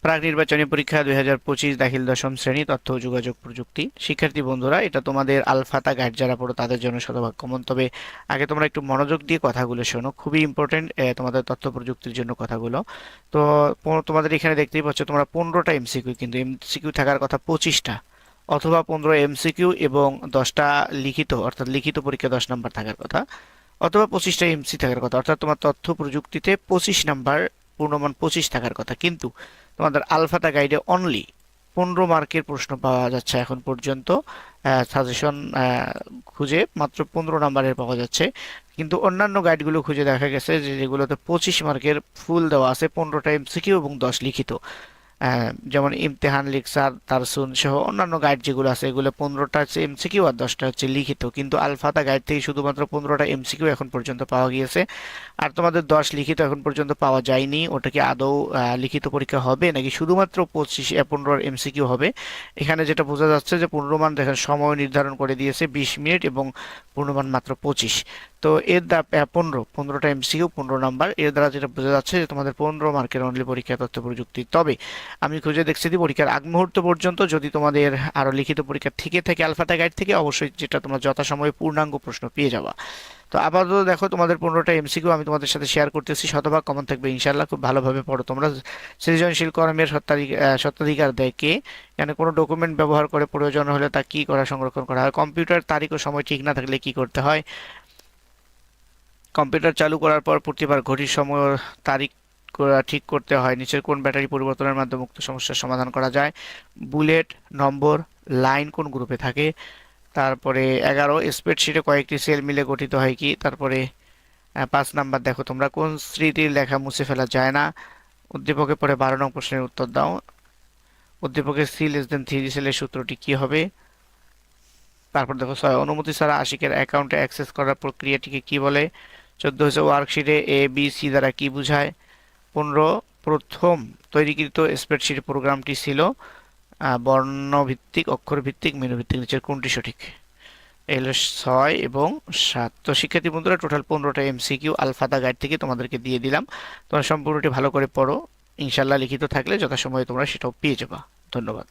প্রাক নির্বাচনী পরীক্ষা 2025 দাখিল দশম শ্রেণী তথ্য ও যোগাযোগ প্রযুক্তি শিক্ষার্থী বন্ধুরা, এটা তোমাদের আলফাতা গাইড যারা পড়ো তাদের জন্য শতভাগ্যমন। তবে আগে তোমরা একটু মনোযোগ দিয়ে কথাগুলো শোনো, খুবই ইম্পর্টেন্ট তোমাদের তথ্য প্রযুক্তির জন্য কথাগুলো। তো তোমাদের এখানে দেখতেই পাচ্ছ তোমরা 15টা এমসিকিউ, কিন্তু এমসিকিউ থাকার কথা 25টা, অথবা 15 এমসিকিউ এবং 10টা লিখিত, অর্থাৎ লিখিত পরীক্ষা 10 নাম্বার থাকার কথা, অথবা 25টা এমসি থাকার কথা, অর্থাৎ তোমার তথ্য প্রযুক্তিতে 25 নাম্বার, পূর্ণমান 25 থাকার কথা। কিন্তু তোমাদের আলফাটা গাইডে অনলি 15 মার্কের প্রশ্ন পাওয়া যাচ্ছে এখন পর্যন্ত। সাজেশন খুঁজে মাত্র 15 নাম্বারের পাওয়া যাচ্ছে। কিন্তু অন্যান্য গাইডগুলো খুঁজে দেখা গেছে যে যেগুলোতে 25 মার্কের ফুল দেওয়া আছে, 15টা এমসিকিউ এবং 10 লিখিত। যেমন ইমতেহান লিখসার তারসুন সহ অন্যান্য গাইড যেগুলো আছে, এগুলো 15টা হচ্ছে এমসিকিউ আর 10টা হচ্ছে লিখিত। কিন্তু আলফাতা গাইড থেকে শুধুমাত্র 15টা এমসিকিউ এখন পর্যন্ত পাওয়া গিয়েছে, আর তোমাদের 10 লিখিত এখন পর্যন্ত পাওয়া যায়নি। ওটা কি আদৌ লিখিত পরীক্ষা হবে নাকি শুধুমাত্র 15 এমসিকিউ হবে? এখানে যেটা বোঝা যাচ্ছে যে পূর্ণমান দেখেন সময় নির্ধারণ করে দিয়েছে 20 মিনিট এবং পূর্ণমান মাত্র 25। তো এর দ্বারা 15টা এমসিকিউ 15 নাম্বার, এর দ্বারা যেটা বোঝা যাচ্ছে যে তোমাদের 15 মার্কের অনলি পরীক্ষা তথ্য প্রযুক্তি। তবে আমি খুঁজে দেখছি যে পরীক্ষার আগ মুহূর্ত পর্যন্ত যদি তোমাদের আরো লিখিত পরীক্ষা থেকে থাকে আলফাটা গাইড থেকে, অবশ্যই যেটা তোমরা যথাসময়ে পূর্ণাঙ্গ প্রশ্ন পেয়ে যাবা। তো আপাতত দেখো তোমাদের 15টা এমসিকিউ আমি তোমাদের সাথে শেয়ার করতেছি, শতভাগ কমন থাকবে ইনশাল্লাহ। খুব ভালোভাবে পড়ো তোমরা। সৃজনশীল কর্মের স্বত্বাধিকার দেয় কে? এখানে কোনো ডকুমেন্ট ব্যবহার করে প্রয়োজন হলে তা কি করা সংরক্ষণ করা হয়? কম্পিউটার তারিখ ও সময় ঠিক না থাকলে কি করতে হয়? কম্পিউটার চালু করার পর প্রতিবার ঘড়ির সময় ও তারিখ ঠিক করতে হয়। নিচের কোন ব্যাটারি পরিবর্তনের মাধ্যমে উক্ত সমস্যার সমাধান করা যায়? বুলেট, নম্বর, লাইন কোন গ্রুপে থাকে? তারপরে 11 স্প্রেডশিটে কয়েকটি সেল মিলে গঠিত হয় কি? তারপরে 5 নাম্বার দেখো তোমরা, কোন স্মৃতির লেখা মুছে ফেলা যায় না? উদ্দীপকে পরে 12 নং প্রশ্নের উত্তর দাও। উদ্দীপকের C<3 সেলের সূত্রটি কি হবে? তারপর দেখো 6 অনুমতি ছাড়া আশিকের অ্যাকাউন্টে অ্যাক্সেস করার প্রক্রিয়াটিকে কি বলে? 14 হচ্ছে ওয়ার্কশিটে ABC দ্বারা কি বোঝায়? 15 প্রথম তৈরিকৃত স্প্রেডশিট প্রোগ্রামটি ছিল বর্ণভিত্তিক, অক্ষর ভিত্তিক, মেনু ভিত্তিক, নিচের কোনটি সঠিক? এগুলো 6 এবং 7। তো শিক্ষার্থী বন্ধুরা, টোটাল 15টা এমসিকিউ আলফাদা গাইড থেকে তোমাদেরকে দিয়ে দিলাম। তোমরা সম্পূর্ণটি ভালো করে পড়ো, ইনশাল্লাহ লিখিত থাকলে যথাসময়ে তোমরা সেটাও পেয়ে যাবা। ধন্যবাদ।